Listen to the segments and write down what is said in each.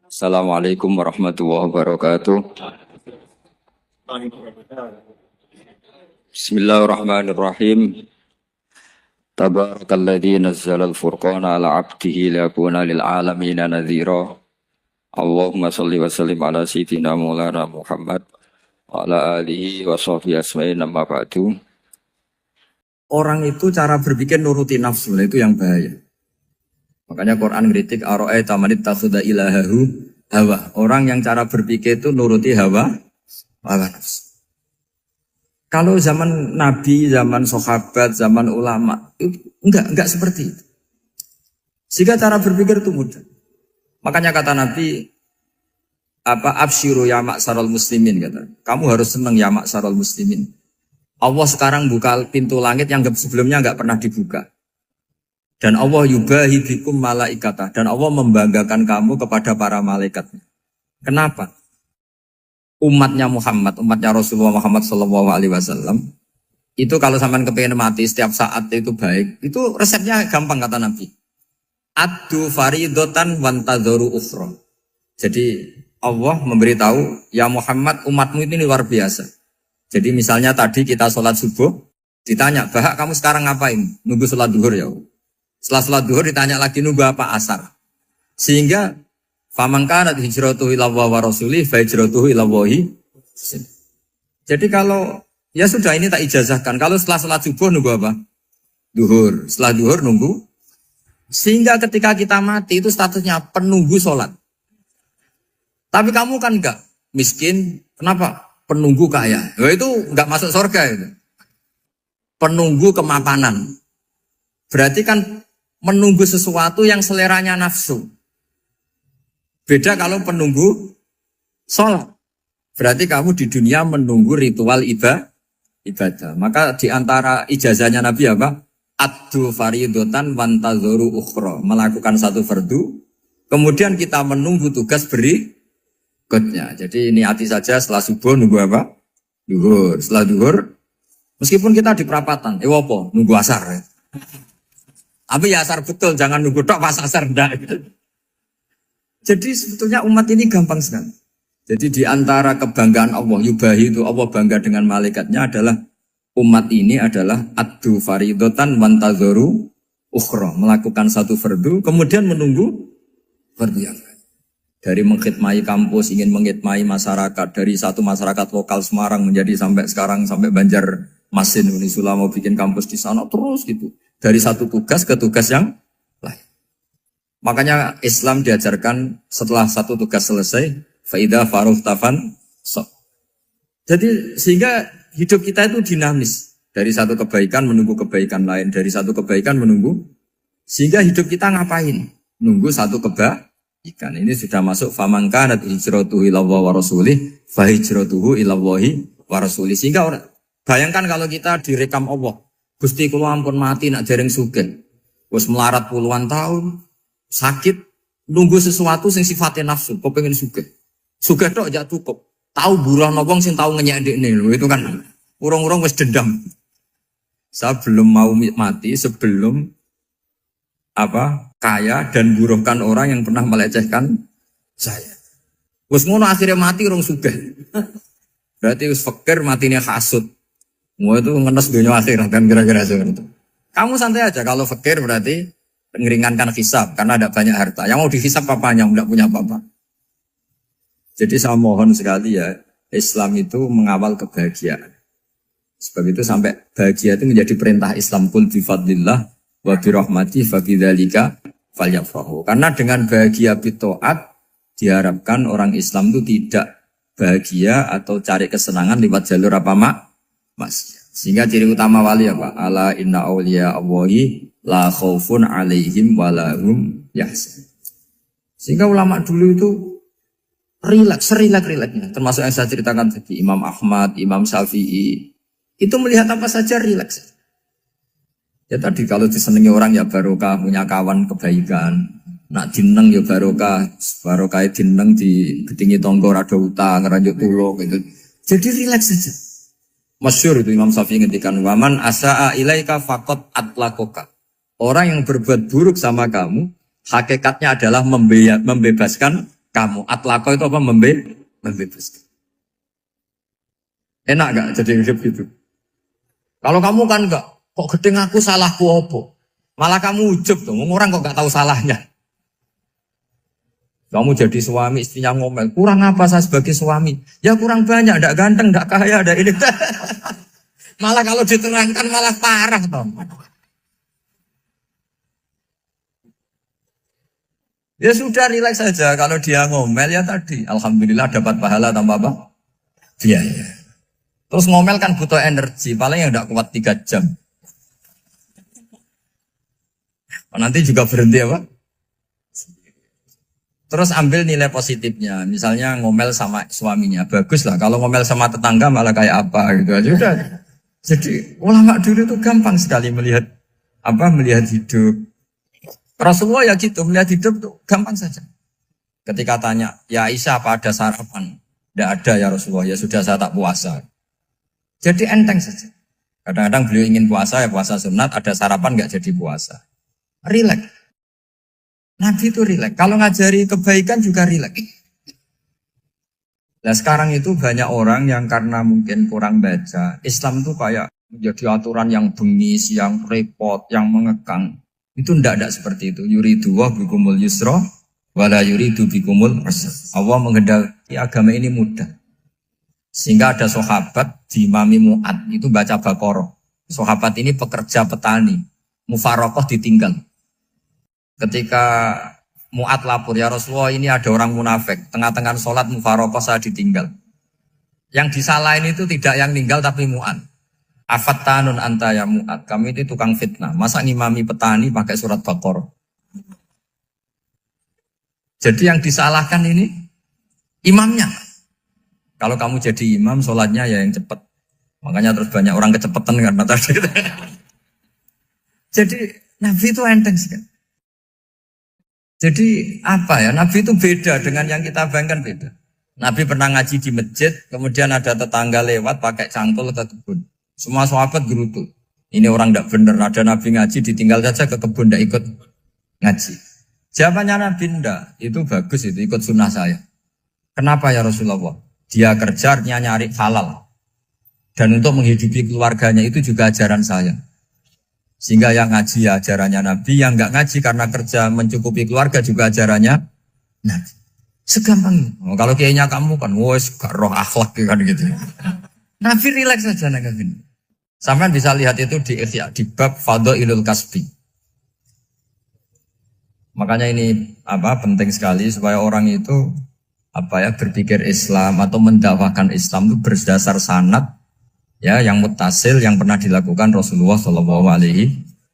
Assalamualaikum warahmatullahi wabarakatuh. Bismillahirrahmanirrahim. Tabarakalladzi nazzala al-furqana ala 'abdihi liyakuna lil 'alamina nadhira. Allahumma shalli wa sallim ala sayyidina Maulana Muhammad wa ala alihi wa sahbihi asma'in amma ba'du. Orang itu cara berpikir nuruti nafsu, itu yang bahaya. Makanya Quran kritik ara'aita man ittakhadha ilahahu hawa. Orang yang cara berpikir itu nuruti hawa nafsu. Kalau zaman Nabi, zaman sahabat, zaman ulama itu enggak seperti itu. Sehingga cara berpikir itu mudah. Makanya kata Nabi absyiru ya ma'syaral muslimin kata. Kamu harus senang ya ma'syaral muslimin. Allah sekarang buka pintu langit yang sebelumnya enggak pernah dibuka. Dan Allah yubahi bikum malaikatah. Dan Allah membanggakan kamu kepada para malaikat. Kenapa? Umatnya Muhammad, umatnya Rasulullah Muhammad SAW, itu kalau sampean kepengen mati setiap saat itu baik, itu resepnya gampang kata Nabi. Addu faridotan wantadzoru ukhra. Jadi Allah memberitahu, ya Muhammad umatmu ini luar biasa. Jadi misalnya tadi kita sholat subuh, ditanya, Bahak kamu sekarang ngapain? Nunggu sholat duhur ya. Setelah sholat duhur ditanya lagi nunggu apa asar. Sehingga faman kanat hijratuhu ila Allah wa rasulih fa hijratuhu ila Allah. Jadi kalau ya sudah ini tak ijazahkan. Kalau setelah sholat subuh nunggu apa? Duhur. Setelah duhur nunggu. Sehingga ketika kita mati itu statusnya penunggu sholat. Tapi kamu kan enggak miskin. Kenapa? Penunggu kaya. Ya itu enggak masuk surga itu. Penunggu kemapanan. Berarti kan menunggu sesuatu yang seleranya nafsu. Beda kalau penunggu sholat. Berarti kamu di dunia menunggu ritual ibadah. Maka di antara ijazahnya Nabi apa? Addu faridotan wantadzoru ukhra. Melakukan satu fardu. Kemudian kita menunggu tugas berikutnya. Jadi niati saja setelah subuh nunggu apa? Duhur. Setelah duhur, meskipun kita di perapatan. Apa? Nunggu asar ya. Tapi ya asar betul, jangan nunggu tok pas asar enggak. Jadi sebetulnya umat ini gampang sekali. Jadi di antara kebanggaan Allah, yubahi itu Allah bangga dengan malaikatnya adalah umat ini adalah addu faridotan wantadzoru ukhra, melakukan satu fardu kemudian menunggu fardu yang lain. Dari mengkhidmati kampus, ingin mengkhidmati masyarakat, dari satu masyarakat lokal Semarang menjadi sampai sekarang sampai Banjarmasin, Unisula mau bikin kampus di sana terus gitu. Dari satu tugas ke tugas yang lain. Makanya Islam diajarkan setelah satu tugas selesai, faida faruh tafan sok. Jadi sehingga hidup kita itu dinamis. Dari satu kebaikan menunggu kebaikan lain, dari satu kebaikan menunggu. Sehingga hidup kita ngapain? Nunggu satu kebaikan. Ini sudah masuk faman kanat hijratuhu ila Allah wa rasulih, fa hijratuhu ila Allah wa rasulih. Sehingga bayangkan kalau kita direkam Allah. Gusti kula ampun mati nak dereng sugih. Wis melarat puluhan tahun, sakit, nunggu sesuatu sing sifatnya nafsu, kepengin sugih. Sugih tok aja cukup. Tahu buruh wong sing tahu ngenyek ndekne lho, itu kan urung-urung wis dendam. Saya belum mau mati sebelum kaya dan buruhkan orang yang pernah melecehkan saya. Wis ngono akhirnya mati urung sugih. Berarti wis fakir matine hasud. Mau itu ngenes dunia akhirat kan kira-kira seperti itu. Kamu santai aja kalau fakir berarti meringankan hisab karena ada banyak harta. Yang mau dihisab papanya tidak punya apa-apa. Jadi saya mohon sekali ya, Islam itu mengawal kebahagiaan. Sebab itu sampai bahagia itu menjadi perintah Islam, qul bi fadlillah wa bi rahmati fa bidzalika falyafrahu. Karena dengan bahagia bi taat diharapkan orang Islam itu tidak bahagia atau cari kesenangan lewat jalur sehingga ciri utama wali apa? Ala inna awliya Allahi la khaufun alaihim walahum yahzanun. Sehingga ulama dulu itu rileks-rileksnya. Termasuk yang saya ceritakan tadi, Imam Ahmad, Imam Syafi'i. Itu melihat apa saja rileks. Ya tadi kalau disenangi orang ya barokah, punya kawan kebaikan. Nak dineng ya barokah dineng di gedingi tonggo rada utang, ngeranjuk tulung gitu. Jadi rileks saja. Masyhur itu Imam Syafi'i ngendikan waman asaa ilaika faqat atlakoka. Orang yang berbuat buruk sama kamu, Hakikatnya adalah membebaskan kamu. Atlaqo itu apa? Membebaskan. Enak gak jadi hidup gitu? Kalau kamu kan enggak, kok gedeng aku salahku apa? Malah kamu ujub tuh, orang kok gak tahu salahnya. Kamu jadi suami, istrinya ngomel, kurang apa saya sebagai suami? Ya kurang banyak, enggak ganteng, enggak kaya, enggak ini. Malah kalau diterangkan malah parah toh. Ya sudah rileks saja, kalau dia ngomel ya tadi, alhamdulillah dapat pahala tanpa apa? Biaya. Terus ngomel kan butuh energi, paling yang enggak kuat 3 jam. Nanti juga berhenti apa? Terus ambil nilai positifnya, misalnya ngomel sama suaminya, bagus lah. Kalau ngomel sama tetangga malah kayak apa gitu aja udah. Jadi ulama dulu itu gampang sekali melihat hidup. Rasulullah ya gitu, melihat hidup tuh gampang saja. Ketika tanya, ya Aisyah apa ada sarapan? Tidak ada ya Rasulullah, ya sudah saya tak puasa. Jadi enteng saja. Kadang-kadang beliau ingin puasa, ya puasa sunat, ada sarapan nggak jadi puasa. Rileks. Nabi itu rileks. Kalau ngajari kebaikan juga rileks. Nah sekarang itu banyak orang yang karena mungkin kurang baca, Islam itu kayak menjadi aturan yang bengis, yang repot, yang mengekang. Itu tidak seperti itu. Yuridu wa bikumul yusra, wala yuridu bikumul usra. Allah menghendaki agama ini mudah. Sehingga ada sahabat di Imami Mu'ad itu baca Baqarah. Sahabat ini pekerja petani, mufarokoh ditinggal. Ketika Mu'ad lapor, ya Rasulullah ini ada orang munafik, tengah-tengah sholat mufarokoh saya ditinggal. Yang disalahin itu tidak yang ninggal tapi Mu'ad. Afattanun anta ya Mu'ad, kami itu tukang fitnah. Masa ngimami petani pakai surat Baqarah? Jadi yang disalahkan ini imamnya. Kalau kamu jadi imam, sholatnya ya yang cepat. Makanya terus banyak orang kecepatan karena tadi. Jadi Nabi itu enteng sekali. Jadi apa ya, Nabi itu beda dengan yang kita bayangkan beda. Nabi pernah ngaji di masjid, kemudian ada tetangga lewat pakai cangkul ke kebun. Semua sahabat gerutu. Ini orang tidak benar, ada Nabi ngaji ditinggal saja ke kebun, tidak ikut ngaji. Jawabannya Nabi tidak, itu bagus itu ikut sunnah saya. Kenapa ya Rasulullah? Dia kerjanya nyari halal. Dan untuk menghidupi keluarganya itu juga ajaran saya. Sehingga yang ngaji ya ajarannya Nabi, yang enggak ngaji karena kerja mencukupi keluarga juga ajarannya Nabi. Segampang itu. Oh, kalau kayaknya kamu kan, wes gak roh akhlak kan gitu. Nabi rileks saja nanggapi. Sampai bisa lihat itu di Ihya, di bab Fadhailul Kasbi. Makanya ini penting sekali supaya orang itu berpikir Islam atau mendakwakan Islam itu berdasar sanad ya yang muttasil yang pernah dilakukan Rasulullah SAW.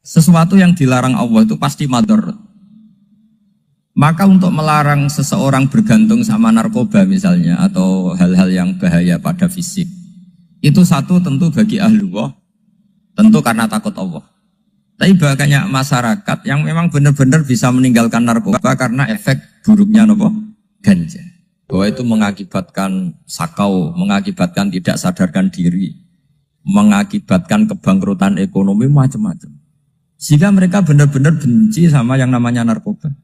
Sesuatu yang dilarang Allah itu pasti madhar. Maka untuk melarang seseorang bergantung sama narkoba misalnya atau hal-hal yang bahaya pada fisik, itu satu tentu bagi ahlullah, tentu karena takut Allah. Tapi banyak masyarakat yang memang benar-benar bisa meninggalkan narkoba karena efek buruknya ganja. Bahwa itu mengakibatkan sakau, mengakibatkan tidak sadarkan diri, mengakibatkan kebangkrutan ekonomi macam-macam. Sehingga mereka benar-benar benci sama yang namanya narkoba.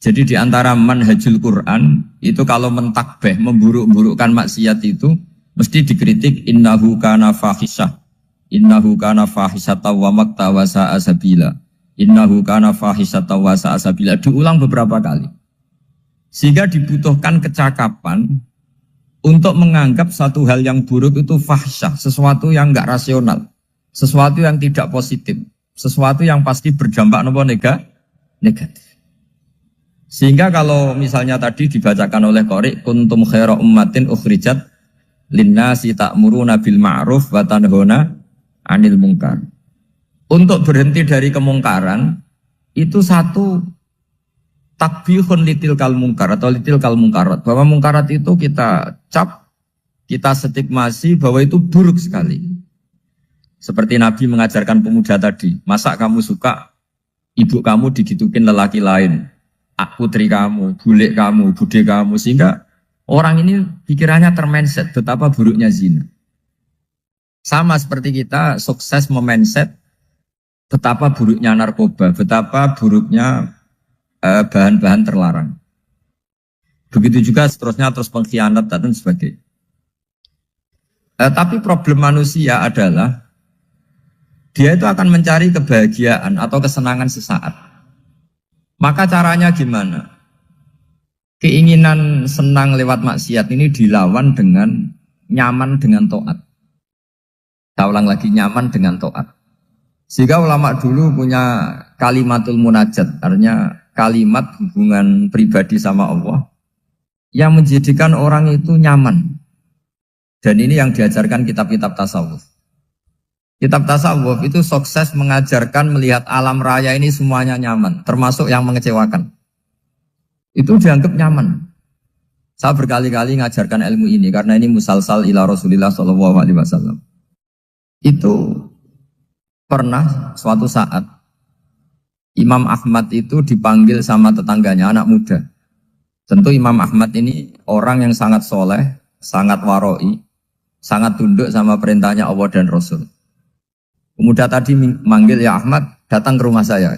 Jadi di antara manhajul Quran itu kalau mentakbih, memburuk-burukkan maksiat itu mesti dikritik innahu kana fahisyah. Innahu kana fahisyata wa maqta wa sa'a sabila. Innahu kana fahisyata wa sa'a sabila. Diulang beberapa kali. Sehingga dibutuhkan kecakapan untuk menganggap satu hal yang buruk itu fahsyah, sesuatu yang enggak rasional, sesuatu yang tidak positif, sesuatu yang pasti berdampak negatif. Sehingga kalau misalnya tadi dibacakan oleh Qori, kuntum khaira ummatin ukhrijat linnasi ta'muruna bil ma'ruf wa tanhauna 'anil munkar. Untuk berhenti dari kemungkaran itu satu takbihun litil kal mungkar atau litil kal mungkarat, bahwa mungkarat itu kita cap, kita stigmasi bahwa itu buruk sekali. Seperti Nabi mengajarkan pemuda tadi, masa kamu suka ibu kamu digitukin lelaki lain, putri kamu, bule kamu, bude kamu, sehingga orang ini pikirannya termindset betapa buruknya zina. Sama seperti kita sukses memindset betapa buruknya narkoba, betapa buruknya bahan-bahan terlarang. Begitu juga seterusnya terus pengkhianat dan sebagainya. Tapi problem manusia adalah dia itu akan mencari kebahagiaan atau kesenangan sesaat. Maka caranya gimana? Keinginan senang lewat maksiat ini dilawan dengan nyaman dengan taat. Saya ulang lagi, nyaman dengan taat. Sehingga ulama dulu punya kalimatul munajat, artinya kalimat hubungan pribadi sama Allah yang menjadikan orang itu nyaman. Dan ini yang diajarkan kitab-kitab tasawuf. Kitab tasawuf itu sukses mengajarkan melihat alam raya ini semuanya nyaman, termasuk yang mengecewakan. Itu dianggap nyaman. Saya berkali-kali mengajarkan ilmu ini karena ini musalsal ila Rasulillah SAW. Itu pernah suatu saat Imam Ahmad itu dipanggil sama tetangganya, anak muda. Tentu Imam Ahmad ini orang yang sangat soleh, sangat waroi, sangat tunduk sama perintahnya Allah dan Rasul. Pemuda tadi manggil, ya Ahmad, datang ke rumah saya.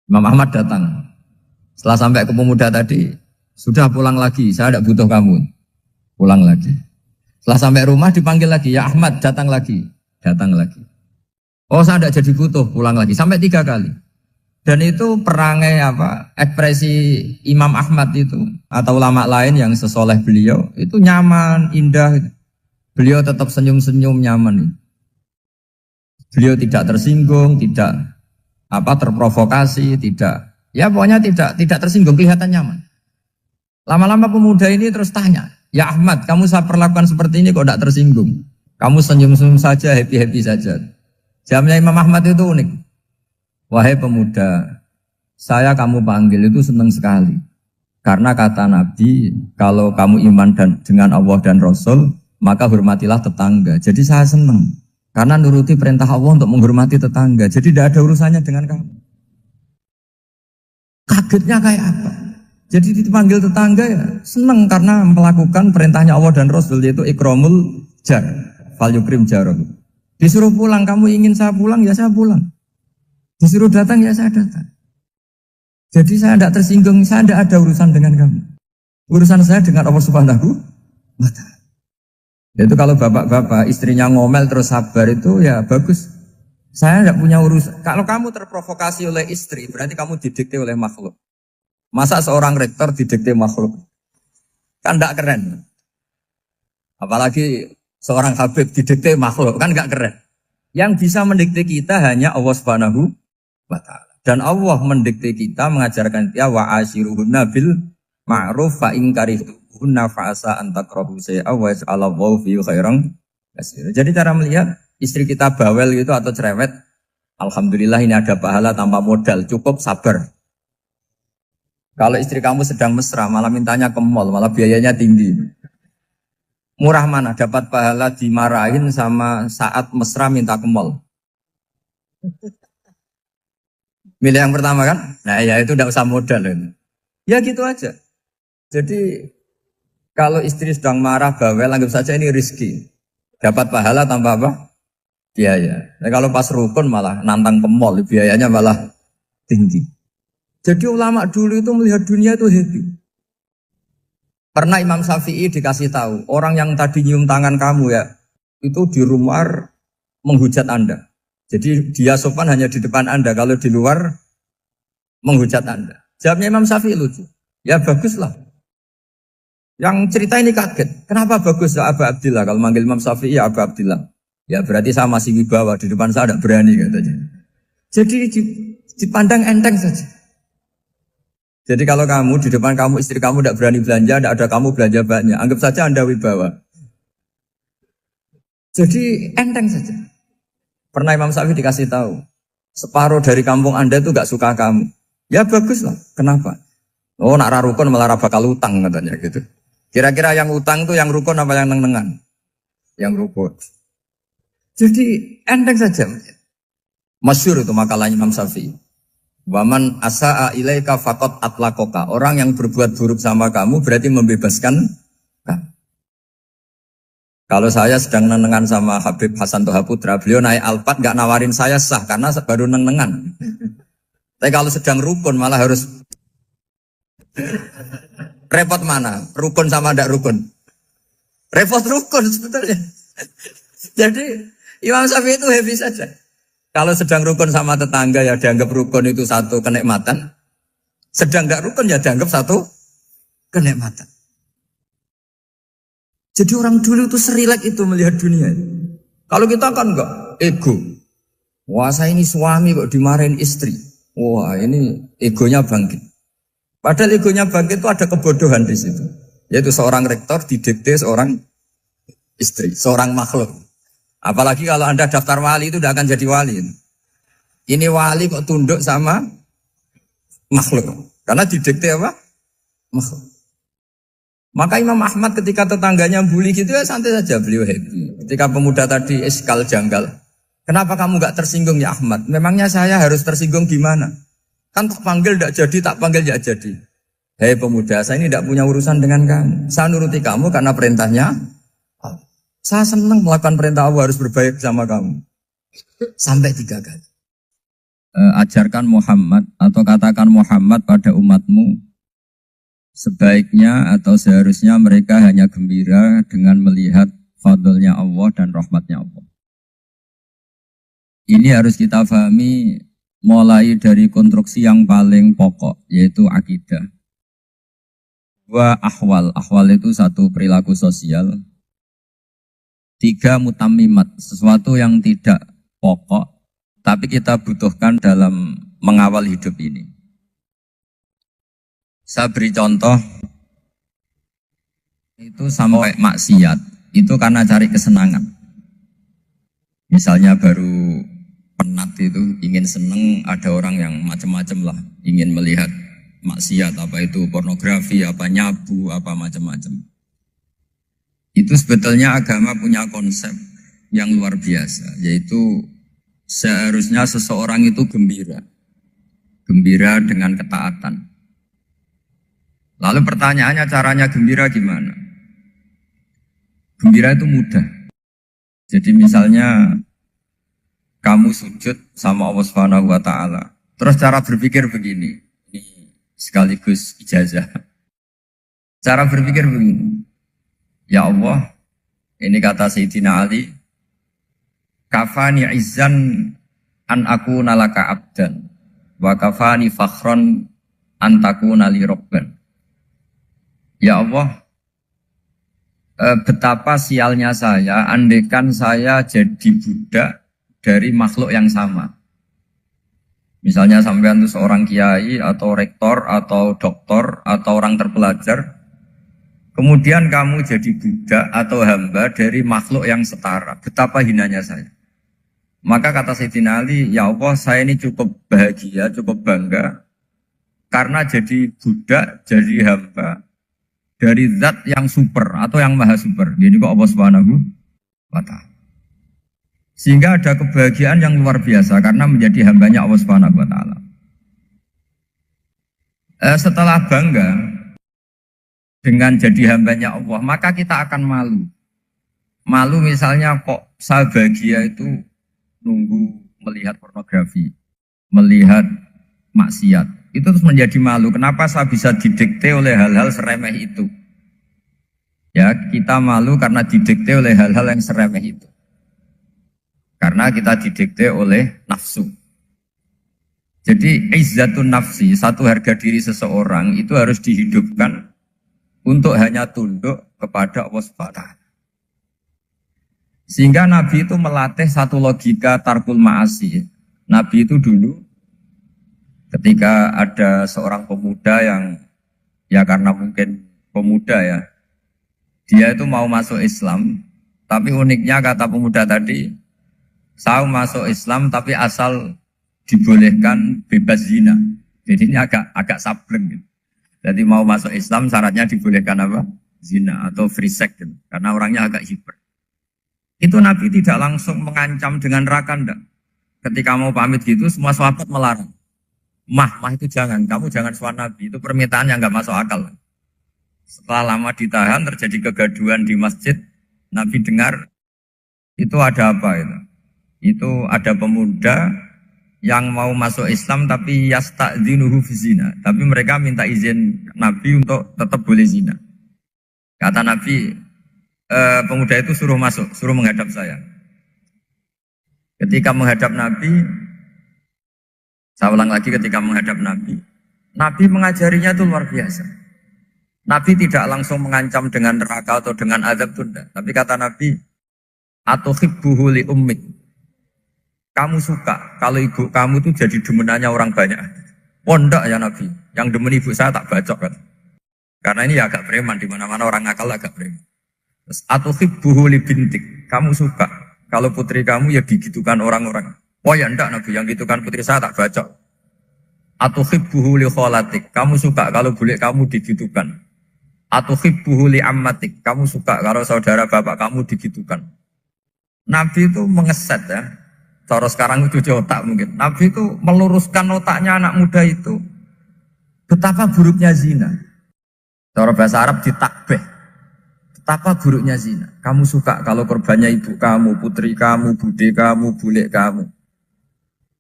Imam Ahmad datang. Setelah sampai ke pemuda tadi, sudah pulang lagi, saya tidak butuh kamu. Pulang lagi. Setelah sampai rumah dipanggil lagi, ya Ahmad, datang lagi. Datang lagi. Oh, saya tidak jadi butuh, pulang lagi. Sampai 3 kali. Dan itu perangai ekspresi Imam Ahmad itu atau ulama lain yang sesoleh beliau itu nyaman, indah. Beliau tetap senyum-senyum nyaman. Beliau tidak tersinggung, tidak terprovokasi, ya pokoknya tidak tersinggung, kelihatan nyaman. Lama-lama pemuda ini terus tanya, ya Ahmad, kamu saya perlakukan seperti ini kok tidak tersinggung? Kamu senyum-senyum saja, happy-happy saja. Jawabnya Imam Ahmad itu unik. Wahai pemuda, saya kamu panggil itu senang sekali. Karena kata Nabi, kalau kamu iman dengan Allah dan Rasul, maka hormatilah tetangga. Jadi saya senang. Karena nuruti perintah Allah untuk menghormati tetangga. Jadi tidak ada urusannya dengan kamu. Kagetnya kayak apa? Jadi dipanggil tetangga ya senang karena melakukan perintahnya Allah dan Rasul, yaitu ikramul jar, fal yukrim jarum. Disuruh pulang, kamu ingin saya pulang, ya saya pulang. Disuruh datang, ya saya datang. Jadi saya tidak tersinggung, saya tidak ada urusan dengan kamu. Urusan saya dengan Allah Subhanahu wa Ta'ala. Itu kalau bapak-bapak istrinya ngomel terus sabar itu ya bagus. Saya tidak punya urusan. Kalau kamu terprovokasi oleh istri, berarti kamu didikte oleh makhluk. Masa seorang rektor didikte makhluk? Kan tidak keren. Apalagi seorang habib didikte makhluk, kan tidak keren. Yang bisa mendikte kita hanya Allah Subhanahu wa Ta'ala. Dan Allah mendikte kita, mengajarkan kita wa ashiruhunna bil ma'ruf fa in karihtunna fa asa an takrahu shay'a wa yaj'alallahu fihi khairan katsira. Jadi cara melihat istri kita bawel gitu atau cerewet, alhamdulillah ini ada pahala tanpa modal, cukup sabar. Kalau istri kamu sedang mesra, malah mintanya ke mall, malah biayanya tinggi. Murah mana dapat pahala dimarahin sama saat mesra minta ke mall? Milih yang pertama kan? Nah ya itu tidak usah modal. Ya gitu aja. Jadi kalau istri sedang marah bawel, anggap saja ini rezeki. Dapat pahala tanpa apa? Biaya. Nah, kalau pas rukun malah nantang ke mall, biayanya malah tinggi. Jadi ulama dulu itu melihat dunia itu happy. Pernah Imam Syafi'i dikasih tahu, orang yang tadi nyium tangan kamu ya, itu di rumah menghujat Anda. Jadi dia sopan hanya di depan Anda, kalau di luar menghujat Anda. Jawabnya Imam Syafi'i lucu. Ya baguslah. Yang cerita ini kaget. Kenapa bagus ya Aba Abdillah? Kalau manggil Imam Syafi'i ya Aba Abdillah. Ya berarti saya masih wibawa, di depan saya tidak berani katanya. Jadi dipandang enteng saja. Jadi kalau kamu di depan kamu istri kamu tidak berani belanja, tidak ada kamu belanja banyak, anggap saja Anda wibawa. Jadi enteng saja. Pernah Imam Syafi'i dikasih tahu, separuh dari kampung Anda itu gak suka kamu. Ya bagus lah. Kenapa? Oh nak rukun malah bakal utang katanya gitu. Kira-kira yang utang itu yang rukun apa yang neng-nengan? Yang rukun. Jadi enteng saja. Masyhur itu makalahnya Imam Syafi'i. Waman asa'a ilaika faqad atlaqaka. Orang yang berbuat buruk sama kamu berarti membebaskan kamu. Kalau saya sedang nenengan sama Habib Hasan Toha Putra, beliau naik Alphard gak nawarin saya sah karena baru nenengan. Tapi kalau sedang rukun malah harus repot mana? Rukun sama ndak rukun? Repot rukun sebetulnya. Jadi Imam Syafi'i itu happy saja. Kalau sedang rukun sama tetangga ya dianggap rukun itu satu kenikmatan. Sedang ndak rukun ya dianggap satu kenikmatan. Jadi orang dulu itu serilek itu melihat dunia. Kalau kita kan enggak, ego. Wah saya ini suami kok dimarahin istri. Wah ini egonya bangkit. Padahal egonya bangkit itu ada kebodohan di situ. Yaitu seorang rektor didikte seorang istri, seorang makhluk. Apalagi kalau Anda daftar wali itu tidak akan jadi wali. Ini wali kok tunduk sama makhluk. Karena didikte apa? Makhluk. Maka Imam Ahmad ketika tetangganya bully gitu ya santai saja beliau happy. Ketika pemuda tadi eskal janggal, kenapa kamu gak tersinggung ya Ahmad? Memangnya saya harus tersinggung gimana? Kan tak panggil tidak jadi, tak panggil tidak jadi. Hei pemuda, saya ini tidak punya urusan dengan kamu. Saya nuruti kamu karena perintahnya. Saya senang melakukan perintah Allah harus berbaik sama kamu. Sampai 3 kali. Ajarkan Muhammad atau katakan Muhammad pada umatmu. Sebaiknya atau seharusnya mereka hanya gembira dengan melihat fadlnya Allah dan rahmatnya Allah. Ini harus kita pahami mulai dari konstruksi yang paling pokok, yaitu akidah. 2 ahwal. Ahwal itu 1 perilaku sosial. 3 mutammimat, sesuatu yang tidak pokok, tapi kita butuhkan dalam mengawal hidup ini. Saya beri contoh, itu sampai maksiat, itu karena cari kesenangan. Misalnya baru penat itu, ingin seneng, ada orang yang macam-macam lah, ingin melihat maksiat, apa itu pornografi, apa nyabu, apa macam-macam. Itu sebetulnya agama punya konsep yang luar biasa, yaitu seharusnya seseorang itu gembira. Gembira dengan ketaatan. Lalu pertanyaannya caranya gembira gimana? Gembira itu mudah. Jadi misalnya kamu sujud sama Allah Subhanahu wa taala. Terus cara berpikir begini. Ini sekaligus ijazah. Cara berpikir begini. Ya Allah, ini kata Sayyidina Ali, kafani izzan an akuna laka abdan wa kafani fakhran an takuna li rabban. Ya Allah, betapa sialnya saya, andaikan saya jadi budak dari makhluk yang sama. Misalnya sampean itu seorang kiai atau rektor atau doktor atau orang terpelajar, kemudian kamu jadi budak atau hamba dari makhluk yang setara. Betapa hinanya saya. Maka kata Sayyidina Ali, ya Allah saya ini cukup bahagia, cukup bangga, karena jadi budak, jadi hamba dari zat yang super atau yang maha super. Jadi kok Allah Subhanahu wa ta'ala. Sehingga ada kebahagiaan yang luar biasa karena menjadi hambanya Allah Subhanahu wa ta'ala. Setelah bangga dengan jadi hambanya Allah, maka kita akan malu. Malu misalnya kok saya bahagia itu nunggu melihat pornografi, melihat maksiat. Itu terus menjadi malu. Kenapa saya bisa didikte oleh hal-hal seremeh itu? Ya, kita malu karena didikte oleh hal-hal yang seremeh itu. Karena kita didikte oleh nafsu. Jadi izzatun nafsi, satu harga diri seseorang itu harus dihidupkan untuk hanya tunduk kepada Allah SWT. Sehingga Nabi itu melatih satu logika tarkul ma'asi. Nabi itu dulu ketika ada seorang pemuda yang ya karena mungkin pemuda ya, dia itu mau masuk Islam, tapi uniknya kata pemuda tadi, saya masuk Islam tapi asal dibolehkan bebas zina. Jadi ini agak sableng gitu. Jadi mau masuk Islam syaratnya dibolehkan apa? Zina atau free sex gitu. Karena orangnya agak hiper. Itu Nabi tidak langsung mengancam dengan neraka enggak. Ketika mau pamit gitu semua sahabat melarang. Mah itu jangan, kamu jangan suan Nabi, itu permintaan yang nggak masuk akal. Setelah lama ditahan, terjadi kegaduhan di masjid, Nabi dengar, itu ada apa itu? Itu ada pemuda yang mau masuk Islam tapi yasta'dzinuhu fi zina. Tapi mereka minta izin Nabi untuk tetap boleh zina. Kata Nabi, pemuda itu suruh masuk, suruh menghadap saya. Ketika menghadap Nabi, saya ulang lagi ketika menghadap Nabi, Nabi mengajarinya itu luar biasa. Nabi tidak langsung mengancam dengan neraka atau dengan azab tunda. Tapi kata Nabi, atuhibbuhu li ummik. Kamu suka kalau ibu kamu tuh jadi demenannya orang banyak. Pondok ya Nabi, yang demen ibu saya tak bacok kan. Karena ini ya agak preman, di mana-mana orang nakal agak preman. Terus atuhibbuhu li bintik. Kamu suka kalau putri kamu ya digitukan orang-orang. Oh ya enggak Nabi, yang gitukan putri saya tak bacok. Atuhibbuhu li kholatik. Kamu suka kalau bule kamu digitukan. Atuhibbuhu li ammatik. Kamu suka kalau saudara bapak kamu digitukan. Nabi itu mengeset ya. Cara sekarang itu otak mungkin. Nabi itu meluruskan otaknya anak muda itu. Betapa buruknya zina. Cara bahasa Arab ditakbih. Betapa buruknya zina. Kamu suka kalau korbannya ibu kamu, putri kamu, bude kamu, bule kamu.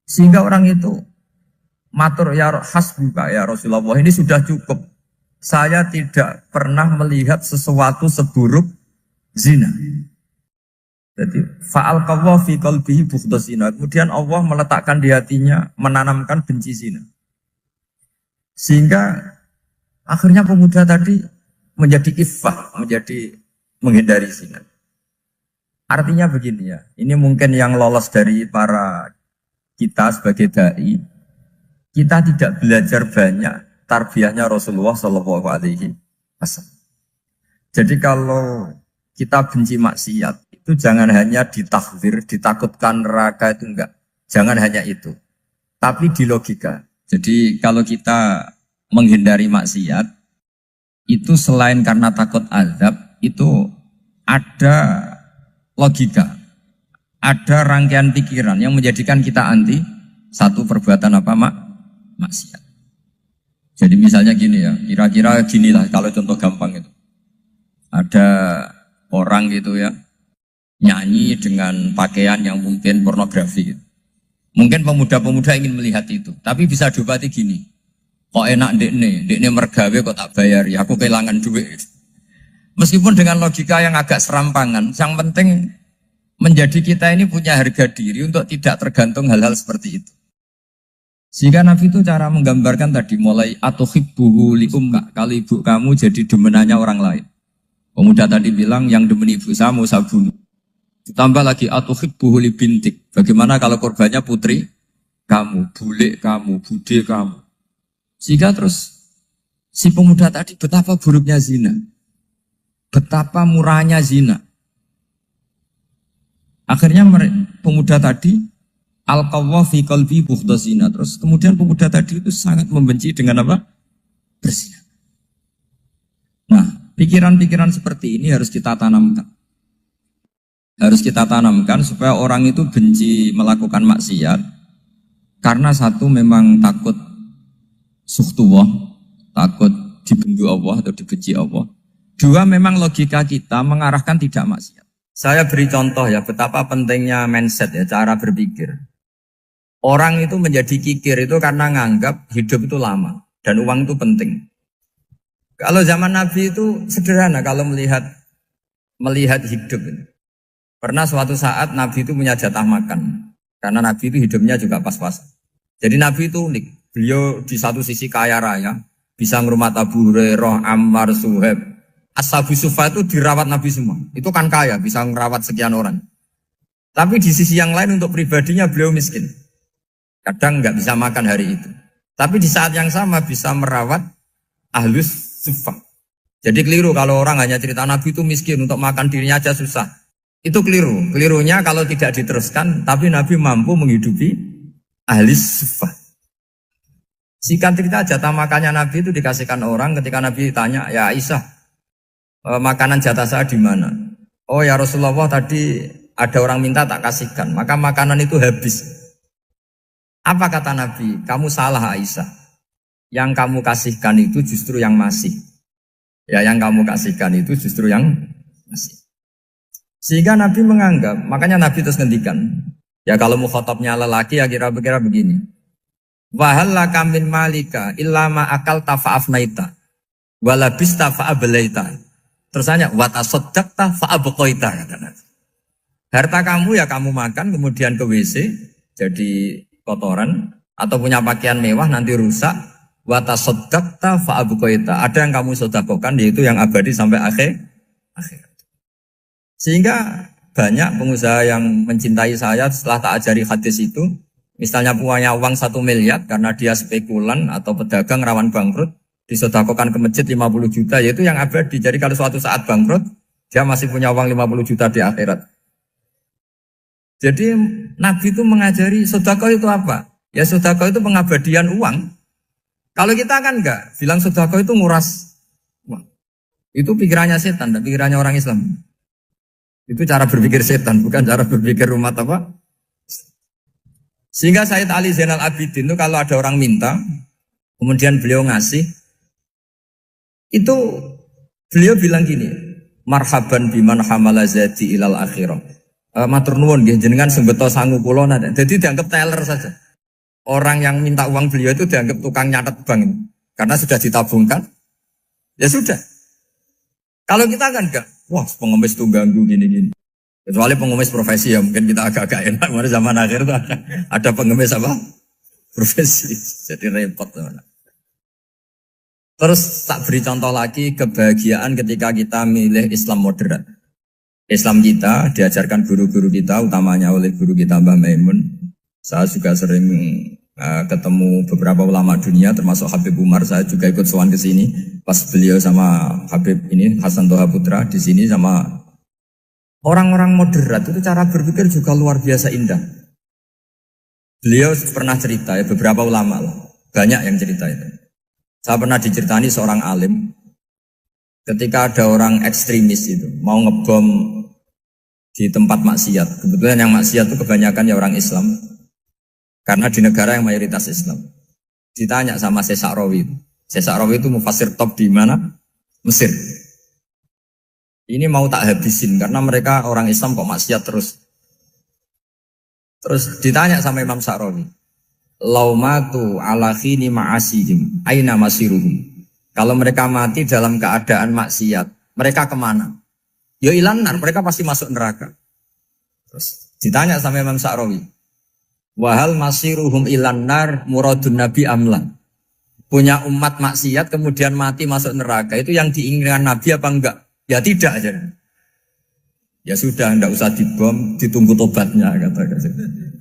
Sehingga orang itu matur ya hasbuka ya Rasulullah, ini sudah cukup. Saya tidak pernah melihat sesuatu seburuk zina. Jadi fa'al qawwa fi qalbihi bughdha zina. Kemudian Allah meletakkan di hatinya, menanamkan benci zina. Sehingga akhirnya pemuda tadi menjadi iffah, menjadi menghindari zina. Artinya begini ya, ini mungkin yang lolos dari para kita sebagai dai, kita tidak belajar banyak tarbiyahnya Rasulullah Shallallahu Alaihi Wasallam. Jadi kalau kita benci maksiat, itu jangan hanya ditakhzir, ditakutkan neraka itu enggak. Jangan hanya itu. Tapi di logika. Jadi kalau kita menghindari maksiat, itu selain karena takut azab, itu ada logika. Ada rangkaian pikiran yang menjadikan kita anti satu perbuatan apa maksiat. Jadi misalnya gini ya, kira-kira ginilah kalau contoh gampang itu. Ada orang gitu ya, nyanyi dengan pakaian yang mungkin pornografi gitu. Mungkin pemuda-pemuda ingin melihat itu, tapi bisa diobati gini. Kok enak dekne mergawe kok tak bayar ya, aku kehilangan duit. Meskipun dengan logika yang agak serampangan, yang penting menjadi kita ini punya harga diri untuk tidak tergantung hal-hal seperti itu. Sehingga Nabi itu cara menggambarkan tadi mulai atuhibbuhu li ummik, kalau ibu kamu jadi demenannya orang lain. Pemuda tadi bilang yang demen ibu saya mau saya bunuh. Ditambah lagi atuhibbuhu li bintik. Bagaimana kalau korbannya putri kamu, bule kamu, bude kamu. Sehingga terus si pemuda tadi betapa buruknya zina. Betapa murahnya zina. Akhirnya pemuda tadi al-qawwa fi qalbi bughdha zina. Terus kemudian pemuda tadi itu sangat membenci dengan apa? Berzina. Nah, pikiran-pikiran seperti ini harus kita tanamkan. Harus kita tanamkan supaya orang itu benci melakukan maksiat. Karena satu memang takut suhtullah, takut dibendu Allah atau dibenci Allah. Dua, memang logika kita mengarahkan tidak maksiat. Saya beri contoh ya, betapa pentingnya mindset ya, cara berpikir. Orang itu menjadi kikir itu karena nganggap hidup itu lama dan uang itu penting. Kalau zaman Nabi itu sederhana kalau melihat hidup. Pernah suatu saat Nabi itu punya jatah makan. Karena Nabi itu hidupnya juga pas-pas. Jadi Nabi itu unik. Beliau di satu sisi kaya raya. Bisa ngurmat Abu Hurairah, Ammar, Suhaib. Ashabu Sufa itu dirawat Nabi semua. Itu kan kaya, bisa ngerawat sekian orang. Tapi di sisi yang lain untuk pribadinya beliau miskin. Kadang nggak bisa makan hari itu. Tapi di saat yang sama bisa merawat ahlus sufa. Jadi keliru kalau orang hanya cerita Nabi itu miskin, untuk makan dirinya aja susah. Itu keliru. Kelirunya kalau tidak diteruskan, tapi Nabi mampu menghidupi ahli sufa. Singkat cerita, jatah makannya Nabi itu dikasihkan orang ketika Nabi tanya, ya Aisyah, makanan jatah saya di mana? Oh ya Rasulullah, tadi ada orang minta tak kasihkan, maka makanan itu habis. Apa kata Nabi? Kamu salah Aisyah. Yang kamu kasihkan itu justru yang masih. Ya, yang kamu kasihkan itu justru yang masih. Sehingga Nabi menganggap, makanya Nabi terus ngendikan, Ya kalau mukhatabnya lelaki ya kira-kira begini. Wahal laka min malika illa ma akal tafa'afnaita walabista fa'ablaita. Terus hanya watasaddaqta fa'abqaita katanya. Harta kamu ya kamu makan kemudian ke WC jadi kotoran atau punya pakaian mewah nanti rusak. Watasaddaqta fa'abqaita. Ada yang kamu sedekahkan yaitu yang abadi sampai akhir. Sehingga banyak pengusaha yang mencintai saya setelah tak ajari hadis itu. Misalnya punya uang 1 miliar karena dia spekulan atau pedagang rawan bangkrut, disedekahkan ke masjid 50 juta, yaitu yang abadi. Jadi kalau suatu saat bangkrut, dia masih punya uang 50 juta di akhirat. Jadi Nabi itu mengajari sedekah itu apa? Ya sedekah itu pengabadian uang. Kalau kita kan enggak, bilang sedekah itu nguras uang. Itu pikirannya setan, dan pikirannya orang Islam. Itu cara berpikir setan, bukan cara berpikir umat apa? Sehingga Sayyid Ali Zainal Abidin itu kalau ada orang minta, kemudian beliau ngasih, itu beliau bilang gini, marhaban biman hamala zati ilal akhirah. Matur nuwun nggih jenengan sembeto sangu kula nate. Jadi dianggap teller saja. Orang yang minta uang beliau itu dianggap tukang nyatet bank. Karena sudah ditabungkan. Ya sudah. Kalau kita kan enggak, wah pengemis tuh ganggu gini-gini. Kecuali pengemis profesi ya mungkin kita agak-agak enak. Karena zaman akhir itu ada pengemis apa? Profesi. Jadi repot. Terus tak beri contoh lagi kebahagiaan ketika kita milih Islam moderat. Islam kita diajarkan guru-guru kita, utamanya oleh guru kita Mbah Maimun. Saya juga sering ketemu beberapa ulama dunia, termasuk Habib Umar. Saya juga ikut sowan ke sini pas beliau sama Habib ini Hasan Toha Putra di sini sama orang-orang moderat itu cara berpikir juga luar biasa indah. Beliau pernah cerita ya beberapa ulama lah, banyak yang cerita itu. Saya pernah diceritani seorang alim ketika ada orang ekstremis itu mau ngebom di tempat maksiat. Kebetulan yang maksiat itu kebanyakan ya orang Islam. Karena di negara yang mayoritas Islam. Ditanya sama Syekh Sa'rawi. Syekh Sa'rawi itu mufassir top di mana? Mesir. Ini mau tak habisin karena mereka orang Islam kok maksiat terus. Terus ditanya sama Imam Sa'rawi. Laumatu ala khini ma'asihim aina masiruhum. Kalau mereka mati dalam keadaan maksiat, mereka kemana? Ya ilanar, mereka pasti masuk neraka. Terus ditanya sama Imam Sa'rawi. Wahal masiruhum ilanar muradun nabi amlan. Punya umat maksiat kemudian mati masuk neraka. Itu yang diinginkan Nabi apa enggak? Ya tidak aja. Ya sudah, enggak usah dibom, ditunggu tobatnya kata.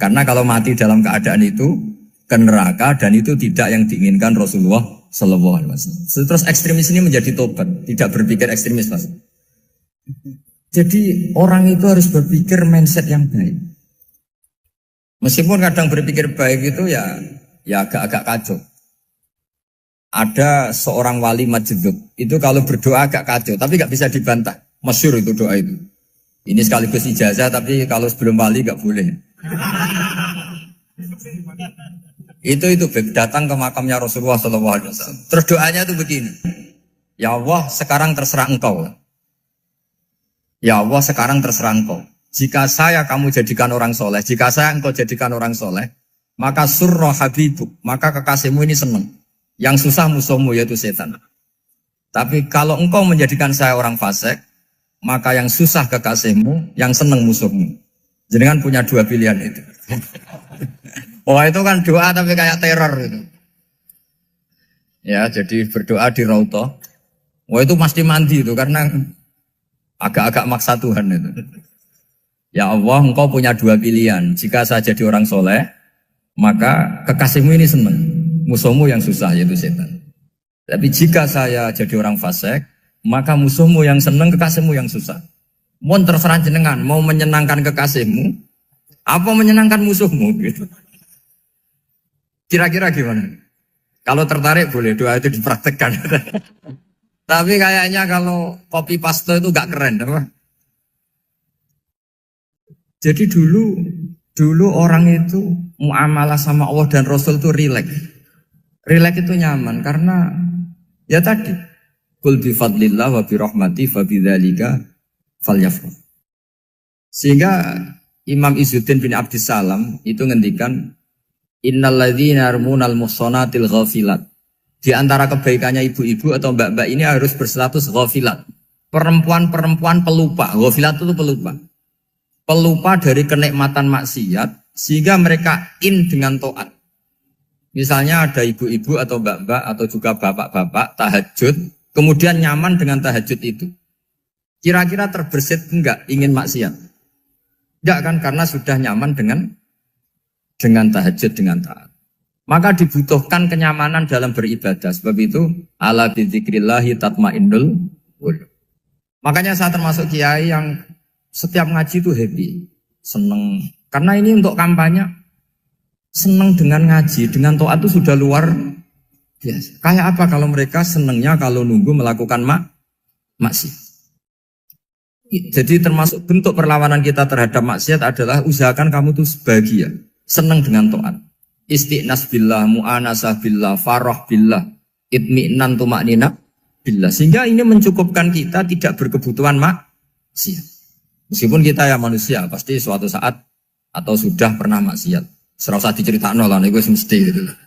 Karena kalau mati dalam keadaan itu ke neraka dan itu tidak yang diinginkan Rasulullah Sallallahu Alaihi Wasallam. Terus ekstremis ini menjadi tobat, tidak berpikir ekstremis mas. Jadi orang itu harus berpikir mindset yang baik. Meskipun kadang berpikir baik itu ya agak-agak kacau. Ada seorang wali majdzub itu kalau berdoa agak kacau, tapi nggak bisa dibantah. Masyhur itu doa itu. Ini sekaligus ijazah, tapi kalau sebelum wali nggak boleh. Itu datang ke makamnya Rasulullah SAW. Terus doanya itu begini. Ya Allah, sekarang terserah engkau. Ya Allah, sekarang terserah engkau. Jika saya kamu jadikan orang soleh, jika saya engkau jadikan orang soleh, maka surra habibuk, maka kekasihmu ini senang. Yang susah musuhmu yaitu setan. Tapi kalau engkau menjadikan saya orang fasik, maka yang susah kekasihmu, yang senang musuhmu. Jenengan punya dua pilihan itu. Wah itu kan doa tapi kayak teror itu. Ya jadi berdoa di Raudhah. Wah itu pasti mandi itu karena agak-agak maksa Tuhan itu. Ya Allah, engkau punya dua pilihan. Jika saya jadi orang soleh, maka kekasihmu ini senang. Musuhmu yang susah yaitu setan. Tapi jika saya jadi orang fasik, maka musuhmu yang senang, kekasihmu yang susah. Mohon terserah jenengan, mau menyenangkan kekasihmu, apa menyenangkan musuhmu gitu. Kira-kira gimana? Kalau tertarik boleh doa itu dipraktekkan. Tapi kayaknya kalau copy paste itu gak keren, apa? Jadi dulu orang itu muamalah sama Allah dan Rasul itu rileks. Rileks itu nyaman karena ya tadi qul bi fadlillah wa bi rahmati fa bidzalika falyafrah. Sehingga Imam Izzuddin bin Abdissalam itu ngendikan innalladzina yarmunal muhsanatil ghafilat. Di antara kebaikannya ibu-ibu atau mbak-mbak ini harus berstatus ghafilat. Perempuan-perempuan pelupa. Ghafilat itu pelupa. Pelupa dari kenikmatan maksiat sehingga mereka dengan taat. Misalnya ada ibu-ibu atau mbak-mbak atau juga bapak-bapak tahajud, kemudian nyaman dengan tahajud itu. Kira-kira terbersit enggak ingin maksiat? Enggak kan, karena sudah nyaman dengan tahajud, dengan taat. Maka dibutuhkan kenyamanan dalam beribadah. Sebab itu ala bidzikrillahi tatmainnul qulub. Makanya saya termasuk kiai yang setiap ngaji itu happy, seneng. Karena ini untuk kampanye, seneng dengan ngaji, dengan taat itu sudah luar biasa. Kayak apa kalau mereka senengnya kalau nunggu melakukan maksiat. Jadi termasuk bentuk perlawanan kita terhadap maksiat adalah usahakan kamu tuh bahagia, seneng dengan taat. Istiqnas billah, mu'anasah billah, farah billah, itmi'nan tumaknina billah. Sehingga ini mencukupkan kita tidak berkebutuhan maksiat. Meskipun kita ya manusia, pasti suatu saat atau sudah pernah maksiat. Serasa diceritakan lah, itu mesti gitu lah.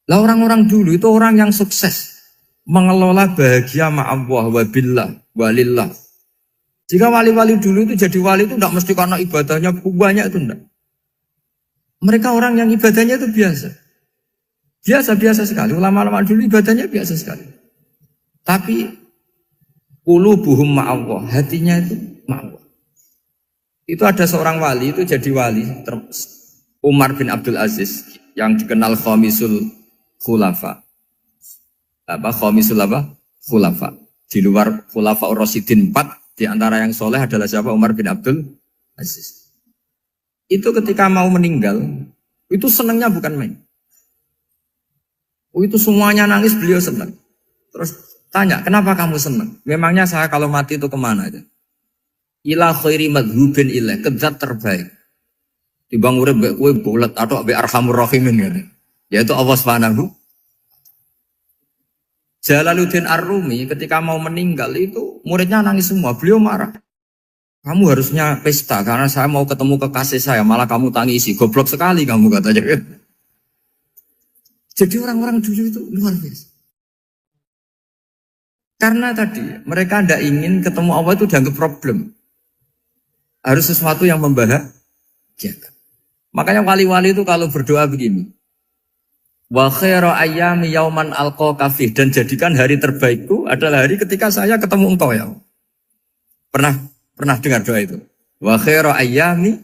Lah orang-orang dulu itu orang yang sukses mengelola bahagia ma'allah wa billah wa lillah. Jika wali-wali dulu itu jadi wali itu tidak mesti karena ibadahnya banyak, itu enggak. Mereka orang yang ibadahnya itu biasa. Biasa-biasa sekali. Ulama-ulama dulu ibadahnya biasa sekali. Tapi qulubuhum ma'allah, hatinya itu ma'allah. Itu ada seorang wali, itu jadi wali, Umar bin Abdul Aziz, yang dikenal khamisul khulafa. Khamisul khulafa. Di luar khulafa Rasyidin 4, di antara yang soleh adalah siapa? Umar bin Abdul Aziz. Itu ketika mau meninggal, itu senangnya bukan main. Itu semuanya nangis, beliau senang. Terus tanya, kenapa kamu senang? Memangnya saya kalau mati itu kemana aja? Ila khairi madhubin ilah, ke zat terbaik. Dibang urip mbek kowe bulet atau mbek arhamur rahimin gitu. Yaitu Allah Subhanahu. Jalaluddin Ar-Rumi ketika mau meninggal itu muridnya nangis semua, beliau marah. Kamu harusnya pesta karena saya mau ketemu kekasih saya, malah kamu tangisi. Goblok sekali kamu katanya. Jadi orang-orang dulu itu luar biasa. Karena tadi mereka tidak ingin ketemu Allah itu dianggap problem. Harus sesuatu yang membahagiakan. Makanya wali-wali itu kalau berdoa begini. Wa khairu ayyami yauman alqa kafih, dan jadikan hari terbaikku adalah hari ketika saya ketemu engkau ya. Pernah dengar doa itu? Wa khairu ayyami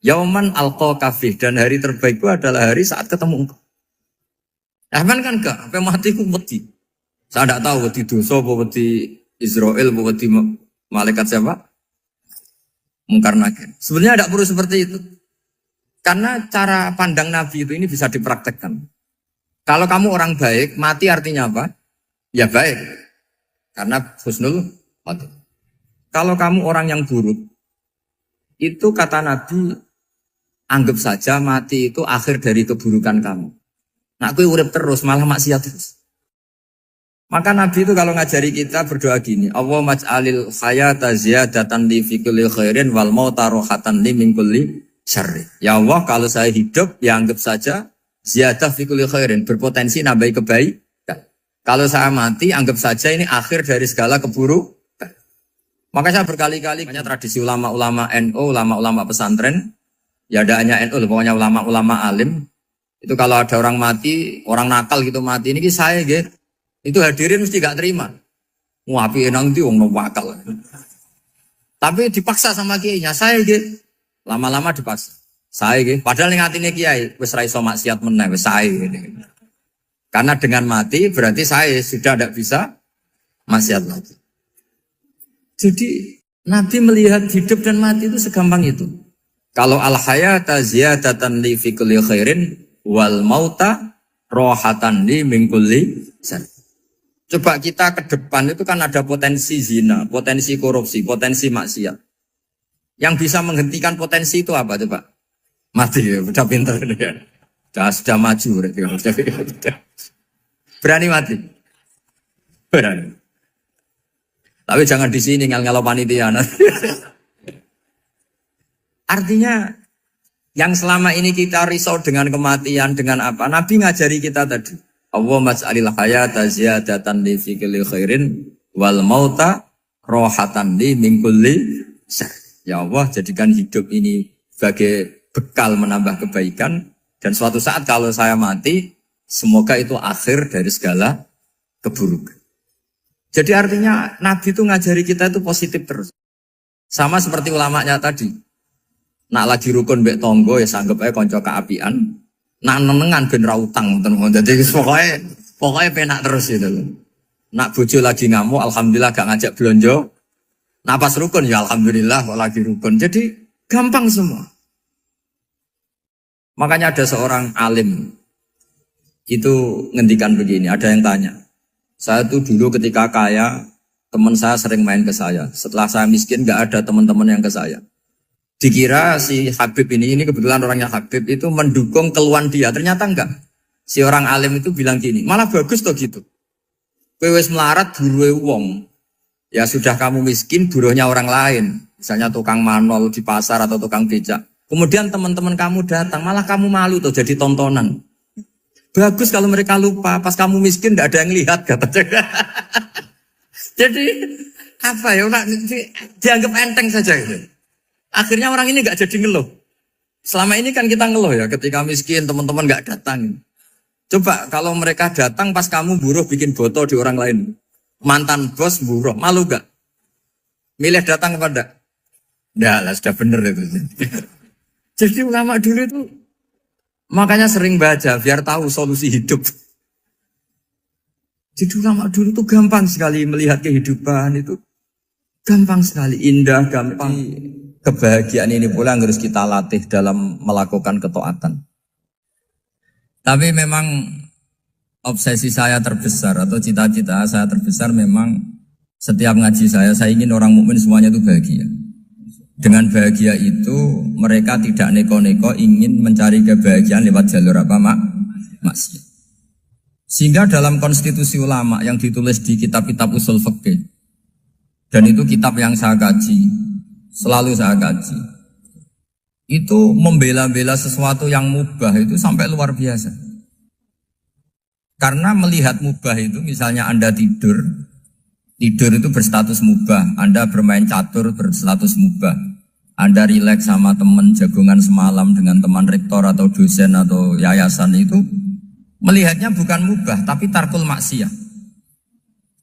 yauman alqa kafih, dan hari terbaikku adalah hari saat ketemu engkau. Rahman kan enggak, sampai mati ku wedi. Saya tidak tahu wedi dosa apa wedi Israel apa wedi malaikat siapa? Mungkar nakir. Sebenarnya tidak perlu seperti itu. Karena cara pandang Nabi itu ini bisa dipraktekkan. Kalau kamu orang baik, mati artinya apa? Ya baik. Karena husnul khotimah. Kalau kamu orang yang buruk, itu kata Nabi, anggap saja mati itu akhir dari keburukan kamu. Nah, aku urip terus, malah maksiat terus. Maka Nabi itu kalau ngajari kita berdoa gini, Allahumma maj'alil hayata ziyadatan li fi kulli khairin wal mauta rohatan li min kulli syarri. Ya Allah, kalau saya hidup, ya anggap saja ziyadah fi kulli khairin, berpotensi nambahi kebaikan. Kalau saya mati, anggap saja ini akhir dari segala keburukan. Maka saya berkali-kali, banyak tradisi ulama-ulama NU, ulama-ulama pesantren, ya ada hanya NU, pokoknya ulama-ulama alim. Itu kalau ada orang mati, orang nakal gitu mati, ini saya gitu. Itu hadirin mesti gak terima. Wapi enang itu wong wakal. Tapi dipaksa sama kiainya, saya gitu. Lama-lama dipaksa. Saya gitu. Padahal ning atine kiai wis ra iso maksiat meneh, wis saya gitu. Karena dengan mati berarti saya sudah tidak bisa maksiat lagi. Jadi Nabi melihat hidup dan mati itu segampang itu. Kalau al-hayata ziyadatan li fi kulli khairin wal mauta rohatan li min kulli syarr. Coba kita ke depan itu kan ada potensi zina, potensi korupsi, potensi maksiat. Yang bisa menghentikan potensi itu apa coba? Mati ya, udah pintar ya. Sudah maju berarti. Berani mati? Berani. Tapi jangan di sini ngel-ngelo panitia. Artinya yang selama ini kita risau dengan kematian, dengan apa? Nabi ngajari kita tadi. Allahumma ja'alil hayata ziyadatan li fikli khairin wal mauta rohatan li min kulli syarr. Ya Allah, jadikan hidup ini sebagai bekal menambah kebaikan. Dan suatu saat kalau saya mati, semoga itu akhir dari segala keburukan. Jadi artinya Nabi itu ngajari kita itu positif terus. Sama seperti ulamanya tadi. Nak lagi rukun mbek tonggo ya sanggep ae kanca keapian. Nak nenengan ben ra utang ngoten. Dadi pokoknya penak terus itu. Nak bojo lagi ngamuk alhamdulillah gak ngajak blonjo. Nak pas rukun ya alhamdulillah kok lagi rukun. Jadi gampang semua. Makanya ada seorang alim itu ngendikan begini, ada yang tanya. Saya tuh dulu ketika kaya, teman saya sering main ke saya. Setelah saya miskin gak ada teman-teman yang ke saya. Dikira si Habib ini kebetulan orangnya Habib itu mendukung keluhan dia. Ternyata enggak. Si orang alim itu bilang gini, malah bagus toh gitu. Kowe wis melarat buruhe wong. Ya sudah kamu miskin buruhnya orang lain. Misalnya tukang manol di pasar atau tukang becak. Kemudian teman-teman kamu datang, malah kamu malu tuh jadi tontonan. Bagus kalau mereka lupa, pas kamu miskin enggak ada yang lihat katanya. Jadi apa ya, dianggap enteng saja gitu. Akhirnya orang ini gak jadi ngeluh. Selama ini kan kita ngeluh ya, ketika miskin teman-teman gak datang. Coba kalau mereka datang pas kamu buruh bikin foto di orang lain. Mantan bos buruh, malu gak? Milih datang apa enggak? Enggak lah, sudah bener itu. Jadi ulama dulu itu makanya sering baca biar tahu solusi hidup. Jadi ulama dulu itu gampang sekali melihat kehidupan itu. Gampang sekali, indah, gampang. Kebahagiaan ini pula yang harus kita latih dalam melakukan ketaatan. Tapi memang obsesi saya terbesar atau cita-cita saya terbesar memang setiap ngaji saya ingin orang mukmin semuanya itu bahagia. Dengan bahagia itu mereka tidak neko-neko ingin mencari kebahagiaan lewat jalur apa maksiat. Sehingga dalam konstitusi ulama yang ditulis di kitab-kitab usul fikih, dan itu kitab yang saya kaji, selalu saya kaji, itu membela-bela sesuatu yang mubah itu sampai luar biasa. Karena melihat mubah itu, misalnya Anda tidur itu berstatus mubah. Anda bermain catur berstatus mubah. Anda rileks sama teman jagungan semalam dengan teman rektor atau dosen atau yayasan itu, melihatnya bukan mubah tapi tarkul maksiyah.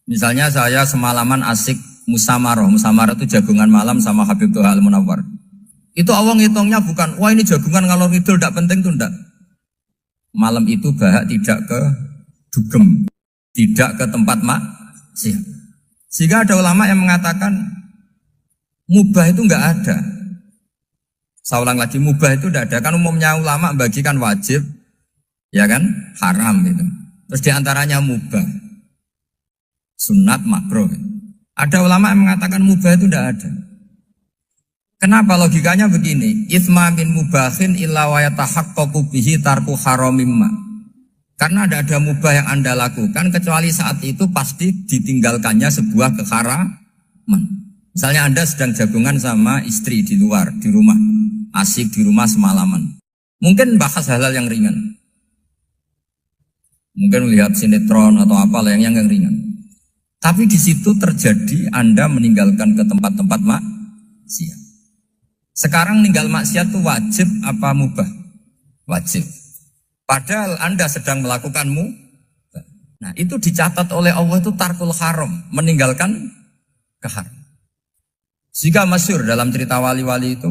Misalnya saya semalaman asik Musamaroh itu jagungan malam sama Habib Toha Al-Munawwar. Itu awang hitungnya bukan, wah ini jagungan ngalor ngidul tidak penting tuh enggak. Malam itu bahak tidak ke dugem, tidak ke tempat maksiat. Sehingga ada ulama yang mengatakan mubah itu enggak ada. Saya ulang lagi, mubah itu enggak ada. Kan umumnya ulama bagikan wajib, ya kan, haram itu. Terus diantaranya mubah, sunat, makruh. Ada ulama yang mengatakan mubah itu tidak ada. Kenapa? Logikanya begini. Itsma min mubahin illa wa yatahaqqaqu bihi tarku haramimma. Karena tidak ada mubah yang Anda lakukan kecuali saat itu pasti ditinggalkannya sebuah keharaman. Misalnya Anda sedang jagungan sama istri di luar, di rumah. Asik di rumah semalaman. Mungkin bahas hal-hal yang ringan. Mungkin lihat sinetron atau apalah yang ringan. Tapi di situ terjadi Anda meninggalkan ke tempat-tempat maksiat. Sekarang meninggal maksiat itu wajib apa mubah? Wajib. Padahal Anda sedang melakukan mubah. Nah itu dicatat oleh Allah itu tarkul haram, meninggalkan keharam. Jika masyhur dalam cerita wali-wali itu,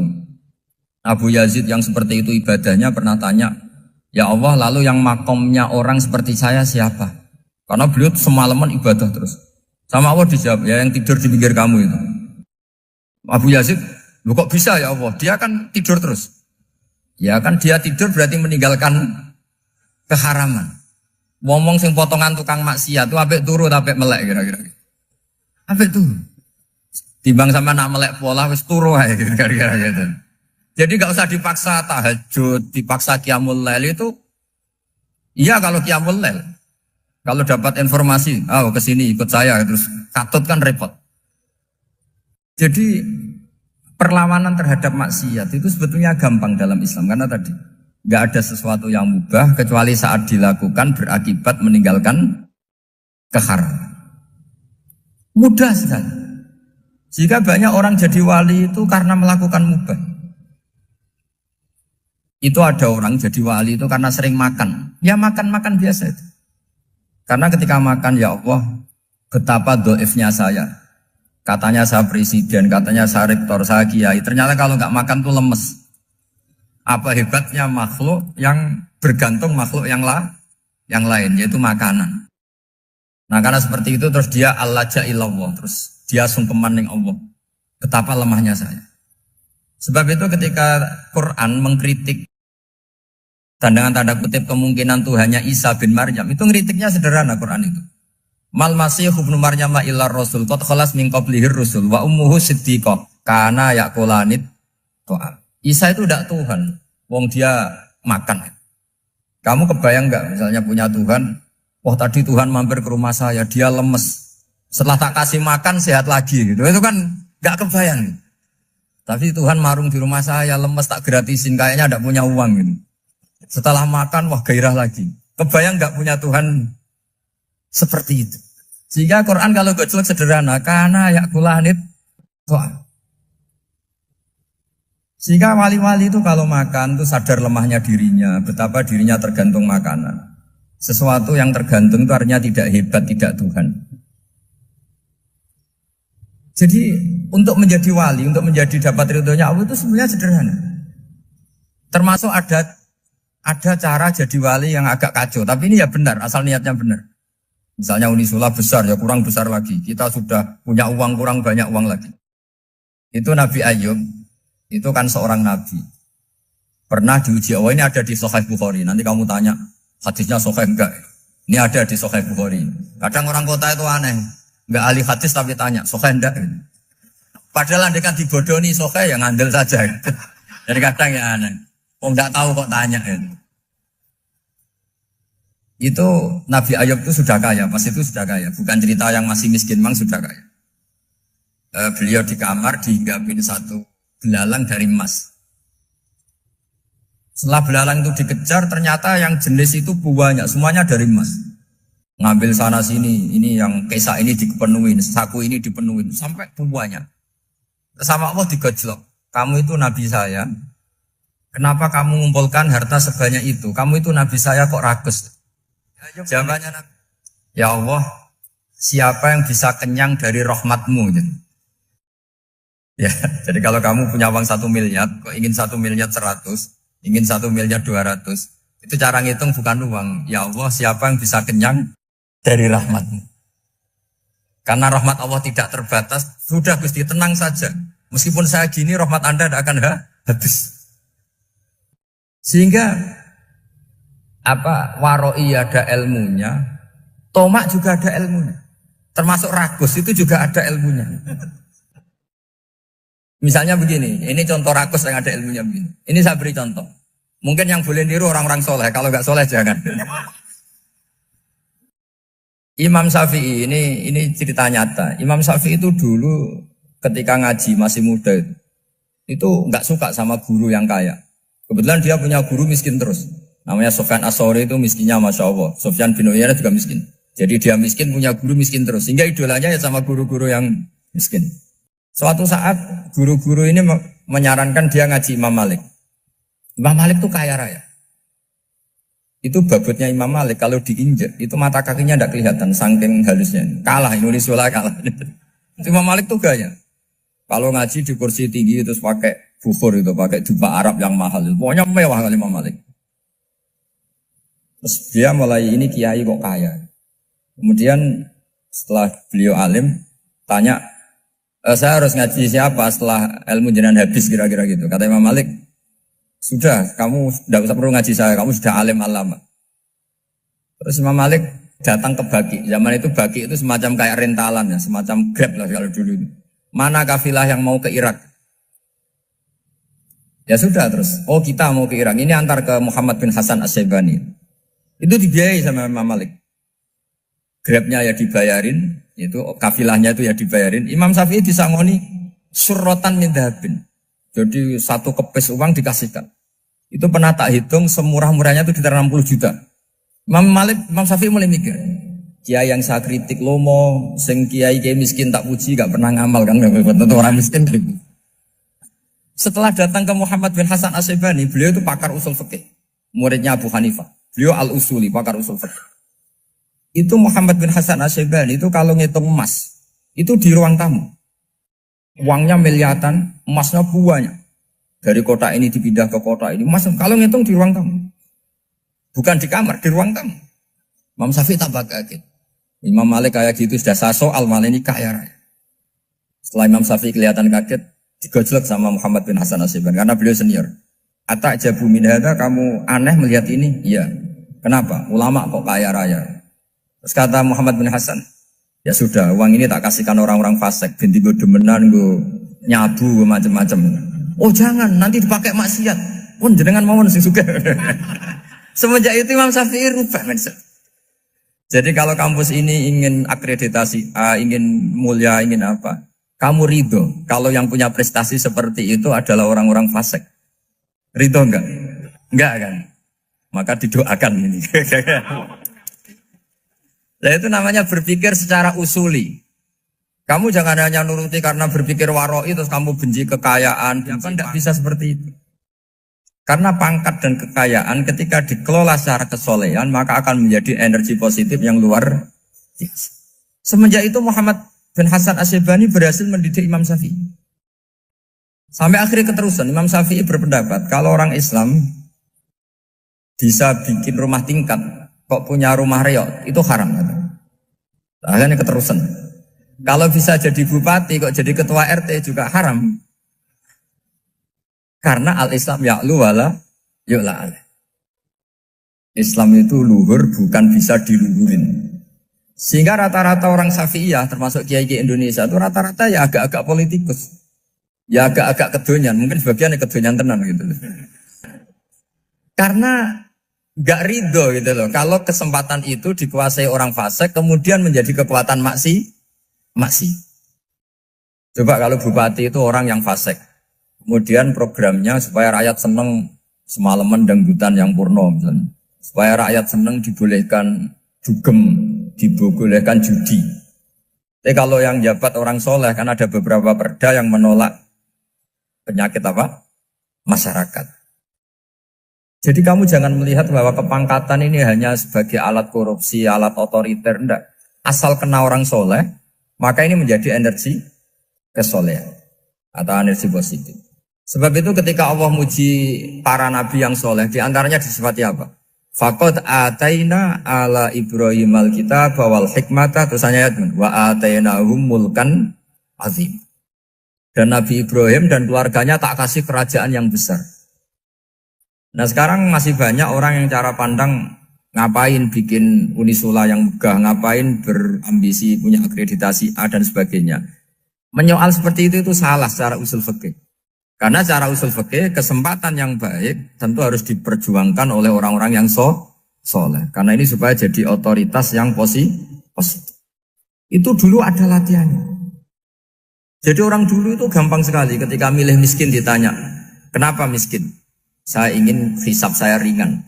Abu Yazid yang seperti itu ibadahnya pernah tanya, ya Allah lalu yang makomnya orang seperti saya siapa? Karena beliau semalaman ibadah terus. Sama Allah dijawab, ya yang tidur di pinggir kamu itu. Abu Yazid, lu kok bisa ya Allah? Dia kan tidur terus. Ya kan dia tidur berarti meninggalkan keharaman. Ngomong sing potongan tukang maksiat, tuh apik turu apik melek kira-kira. Apik turu. Timbang sama nak melek pola wis turu ae kira-kira gitu. Jadi gak usah dipaksa tahajud, dipaksa qiyamul lail itu. Iya kalau qiyamul lail. Kalau dapat informasi, kesini ikut saya, terus katut kan repot. Jadi perlawanan terhadap maksiat itu sebetulnya gampang dalam Islam karena tadi nggak ada sesuatu yang mubah kecuali saat dilakukan berakibat meninggalkan keharaman. Mudah sekali. Jika banyak orang jadi wali itu karena melakukan mubah. Itu ada orang jadi wali itu karena sering makan. Ya makan-makan biasa itu. Karena ketika makan, ya Allah, betapa doifnya saya. Katanya saya presiden, katanya saya rektor, saya kiai. Ternyata kalau nggak makan tuh lemes. Apa hebatnya makhluk yang bergantung makhluk yang lain, yaitu makanan. Nah karena seperti itu terus dia al-laja'illallah, terus dia sungkeman ning Allah. Betapa lemahnya saya. Sebab itu ketika Quran mengkritik dan dengan tanda kutip kemungkinan Tuhannya Isa bin Maryam, itu ngeritiknya sederhana Quran itu. Mal masih ibnu Maryam illa rasul qad khalas min qablihir rusul wa ummuhu siddiqah kana yaqulanit ta'am. Isa itu tidak Tuhan, wong dia makan. Kamu kebayang nggak misalnya punya Tuhan, wah tadi Tuhan mampir ke rumah saya, dia lemes. Setelah tak kasih makan sehat lagi gitu. Itu kan nggak kebayang. Tapi Tuhan marung di rumah saya, lemes tak gratisin, kayaknya tidak punya uang gitu. Setelah makan, wah gairah lagi. Kebayang nggak punya Tuhan seperti itu. Sehingga Quran kalau gojlok sederhana, karena yakulanit ta'am. Sehingga wali-wali itu kalau makan itu sadar lemahnya dirinya, betapa dirinya tergantung makanan. Sesuatu yang tergantung itu artinya tidak hebat, tidak Tuhan. Jadi untuk menjadi wali, untuk menjadi dapat ridhonya Allah itu sebenarnya sederhana. Termasuk ada cara jadi wali yang agak kacau, tapi ini ya benar, asal niatnya benar. Misalnya Unisula besar, ya kurang besar lagi. Kita sudah punya uang, kurang banyak uang lagi. Itu Nabi Ayub, itu kan seorang nabi. Pernah diuji Allah, ini ada di Sahih Bukhari. Nanti kamu tanya, hadisnya Sahih enggak? Ini ada di Sahih Bukhari. Kadang orang kota itu aneh, enggak ahli hadis tapi tanya, Sahih enggak? Padahal andai kan dibodohi Sahih, ya ngandel saja. Jadi kadang ya aneh. Oh enggak tahu kok tanya itu Nabi Ayub itu sudah kaya, pas itu sudah kaya, bukan cerita yang masih miskin, memang sudah kaya. Beliau di kamar dihinggapin satu belalang dari emas. Setelah belalang itu dikejar, ternyata yang jenis itu banyak, semuanya dari emas. Ngambil sana sini, ini yang kesa ini dipenuhin, saku ini dipenuhin, sampai banyak. Sama Allah digojlok, kamu itu Nabi saya. Kenapa kamu mengumpulkan harta sebanyak itu? Kamu itu Nabi saya kok rakus? Jawabannya, ya Allah, siapa yang bisa kenyang dari rahmatmu? Ya, jadi kalau kamu punya uang 1 miliar, kok ingin 1 miliar 100, ingin 1 miliar 200, itu cara ngitung bukan uang. Ya Allah, siapa yang bisa kenyang dari rahmatmu? Karena rahmat Allah tidak terbatas, sudah Gusti tenang saja. Meskipun saya gini, rahmat Anda tidak akan habis. Sehingga waroi ada ilmunya, tomak juga ada ilmunya. Termasuk ragus itu juga ada ilmunya. Misalnya begini, ini contoh ragus yang ada ilmunya begini. Ini saya beri contoh. Mungkin yang boleh niru orang-orang soleh, kalau nggak soleh jangan. Imam Syafi'i ini cerita nyata. Imam Syafi'i itu dulu ketika ngaji masih muda itu nggak suka sama guru yang kaya. Kebetulan dia punya guru miskin terus. Namanya Sufyan As-Tsauri, itu miskinnya Masya Allah. Sufyan bin Uyainah juga miskin. Jadi dia miskin, punya guru miskin terus. Sehingga idolanya ya sama guru-guru yang miskin. Suatu saat guru-guru ini menyarankan dia ngaji Imam Malik. Imam Malik itu kaya raya. Itu babutnya Imam Malik kalau diinjak, itu mata kakinya tidak kelihatan, saking halusnya. Kalah, Indonesia kalah. Imam Malik tuh gaya. Kalau ngaji di kursi tinggi terus pakai bukhur itu, pakai jubah Arab yang mahal. Pokoknya mewah kali Imam Malik. Terus dia mulai ini kiai kok kaya. Kemudian setelah beliau alim, tanya, saya harus ngaji siapa setelah ilmu jenengan habis kira-kira gitu. Kata Imam Malik, sudah, kamu tidak usah perlu ngaji saya, kamu sudah alim alama. Terus Imam Malik datang ke Baki. Zaman itu Baki itu semacam kayak rentalan ya, semacam Grab lah kalau dulu itu. Mana kafilah yang mau ke Irak? Ya sudah terus, oh kita mau ke Irak, ini antar ke Muhammad bin Hasan As-Syaibani. Itu dibiayai sama Imam Malik. Grabnya ya dibayarin, itu kafilahnya itu ya dibayarin. Imam Syafi'i disangoni surrotan min dhahabin. Jadi satu kepes uang dikasihkan. Itu pernah tak hitung semurah-murahnya itu sekitar 60 juta. Imam Syafi'i mulai mikir, kiai yang saya kritik lomo, sing kiai miskin tak puji, gak pernah ngamal kan, tentu orang miskin. Setelah datang ke Muhammad bin Hasan Asyibani, beliau itu pakar usul fikih, muridnya Abu Hanifah. Beliau al-usuli, pakar usul fikih. Itu Muhammad bin Hasan Asyibani itu kalau ngitung emas, itu di ruang tamu. Uangnya miliaran, emasnya banyak. Dari kota ini dipindah ke kota ini. Mas, kalau ngitung di ruang tamu. Bukan di kamar, di ruang tamu. Imam Syafi'i tambah kaget. Imam Malik kayak gitu sudah soal malah ini kaya raya. Setelah Imam Syafi'i kelihatan kaget, digojlok sama Muhammad bin Hasan Asyibani karena beliau senior. Atak jabu min hadza, kamu aneh melihat ini? Iya. Kenapa? Ulama kok kaya raya. Terus kata Muhammad bin Hasan, ya sudah, uang ini tak kasihkan orang-orang fasik, binti gue demenan, gue nyabu, macam-macam. Oh jangan, nanti dipakai maksiat. Pun jenengan mawon sing suka. Semenjak itu Imam Syafi'i rubah mindset. Jadi kalau kampus ini ingin akreditasi A, ingin mulia, ingin apa, kamu ridho kalau yang punya prestasi seperti itu adalah orang-orang fasik. Ridho enggak? Enggak kan? Maka didoakan ini. Nah itu namanya berpikir secara usuli. Kamu jangan hanya nuruti karena berpikir waroi terus kamu benci kekayaan. Tidak bisa seperti itu. Karena pangkat dan kekayaan ketika dikelola secara kesolehan maka akan menjadi energi positif yang luar biasa. Semenjak itu Muhammad bin Hasan Asyibani berhasil mendidik Imam Syafi'i. Sampai akhirnya keterusan Imam Syafi'i berpendapat kalau orang Islam bisa bikin rumah tingkat kok punya rumah reot itu haram. Akhirnya keterusan. Kalau bisa jadi bupati kok jadi ketua RT juga haram. Karena al-Islam ya'lu wala yu'la alaih. Islam itu luhur bukan bisa diluhurin. Sehingga rata-rata orang Syafi'iyah termasuk kiai-kiai Indonesia itu rata-rata ya agak-agak politikus. Ya agak-agak kedonyan, mungkin sebagian kedonyan tenan gitu. Karena gak ridho gitu loh. Kalau kesempatan itu dikuasai orang fasik kemudian menjadi kekuatan maksi. Coba kalau bupati itu orang yang fasik. Kemudian programnya supaya rakyat seneng semalaman dangdutan yang purno misalnya. Supaya rakyat seneng dibolehkan dugem, dibolehkan judi. Tapi kalau yang jabat orang soleh kan ada beberapa perda yang menolak penyakit apa? Masyarakat. Jadi kamu jangan melihat bahwa kepangkatan ini hanya sebagai alat korupsi, alat otoriter, enggak. Asal kena orang soleh, maka ini menjadi energi kesolehan atau energi positif. Sebab itu ketika Allah muji para nabi yang soleh, diantaranya disifati apa? Faqad ataina ala Ibrahim al-kitab wal hikmata, terusannya wa atainahum mulkan azim. Dan Nabi Ibrahim dan keluarganya tak kasih kerajaan yang besar. Nah sekarang masih banyak orang yang cara pandang ngapain bikin Unisula yang megah, ngapain berambisi punya akreditasi A dan sebagainya. Menyoal seperti itu salah secara usul fikih. Karena secara usul fikih kesempatan yang baik tentu harus diperjuangkan oleh orang-orang yang soleh. Karena ini supaya jadi otoritas yang positif. Itu dulu ada latihannya. Jadi orang dulu itu gampang sekali ketika milih miskin ditanya, kenapa miskin? Saya ingin hisab saya ringan.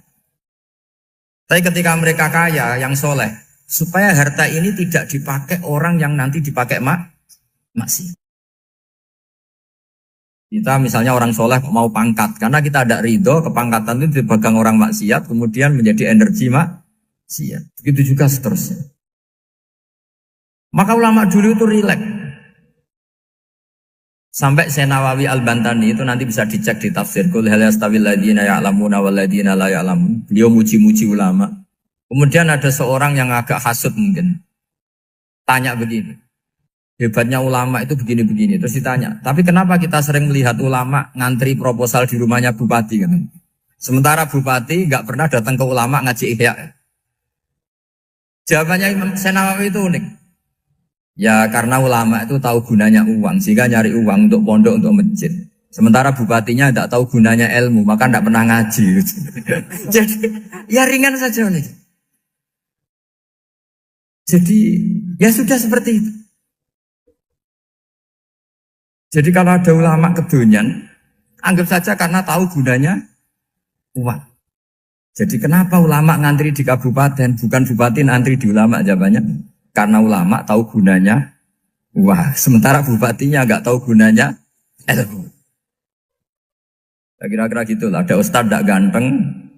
Tapi ketika mereka kaya, yang soleh, supaya harta ini tidak dipakai orang yang nanti dipakai maksiat. Kita misalnya orang soleh mau pangkat, karena kita ada ridho, kepangkatan itu dipegang orang maksiat, kemudian menjadi energi maksiat. Begitu juga seterusnya. Maka ulama dulu itu rileks. Sampai Senawawi Al-Bantani itu nanti bisa dicek di tafsir. Qul hal yastawil ladzina ya'lamuna wal ladzina la ya'lamun. Beliau muji-muji ulama. Kemudian ada seorang yang agak hasut mungkin. Tanya begini. Hebatnya ulama itu begini-begini. Terus ditanya, tapi kenapa kita sering melihat ulama ngantri proposal di rumahnya bupati kan? Sementara bupati nggak pernah datang ke ulama ngaji ihya. Jawabannya Imam Senawawi itu unik. Ya karena ulama itu tahu gunanya uang, sehingga nyari uang untuk pondok, untuk masjid. Sementara bupatinya tidak tahu gunanya ilmu, maka tidak pernah ngaji. Jadi ya ringan saja nih. Jadi ya sudah seperti itu. Jadi kalau ada ulama kedonyan, Anggap saja karena tahu gunanya uang. Jadi kenapa ulama ngantri di kabupaten, bukan bupati ngantri di ulama? Jawabannya karena ulama tahu gunanya uang. Sementara bupatinya nggak tahu gunanya ilmu. Kira-kira gitu lah. Ada ustadz tidak ganteng,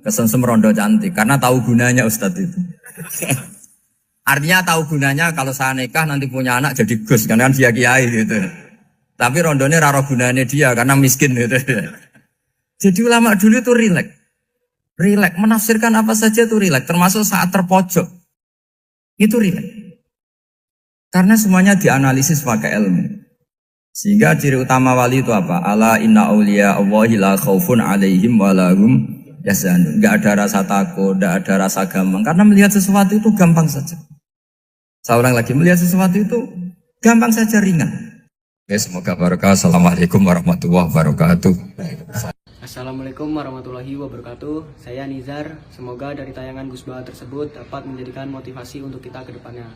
kesensem rondo cantik. Karena tahu gunanya ustadz itu. Artinya tahu gunanya kalau saya nikah nanti punya anak jadi gus. Karena kan dia kiai gitu. Tapi rondonya raro gunanya dia karena miskin gitu. Jadi ulama dulu itu rileks. Rileks. Menafsirkan apa saja itu rileks. Termasuk saat terpojok. Itu rileks. Karena semuanya dianalisis pakai ilmu. Sehingga ciri utama wali itu apa? Ala inna awliya Allahi la khawfun alaihim walahum yahzanun. Gak ada rasa takut, gak ada rasa gampang. Karena melihat sesuatu itu gampang saja. Saya ulang lagi, melihat sesuatu itu gampang saja, ringan. Oke, semoga barokah. Assalamualaikum warahmatullahi wabarakatuh. Assalamualaikum warahmatullahi wabarakatuh. Saya Nizar. Semoga dari tayangan Gus Baha tersebut dapat menjadikan motivasi untuk kita ke depannya.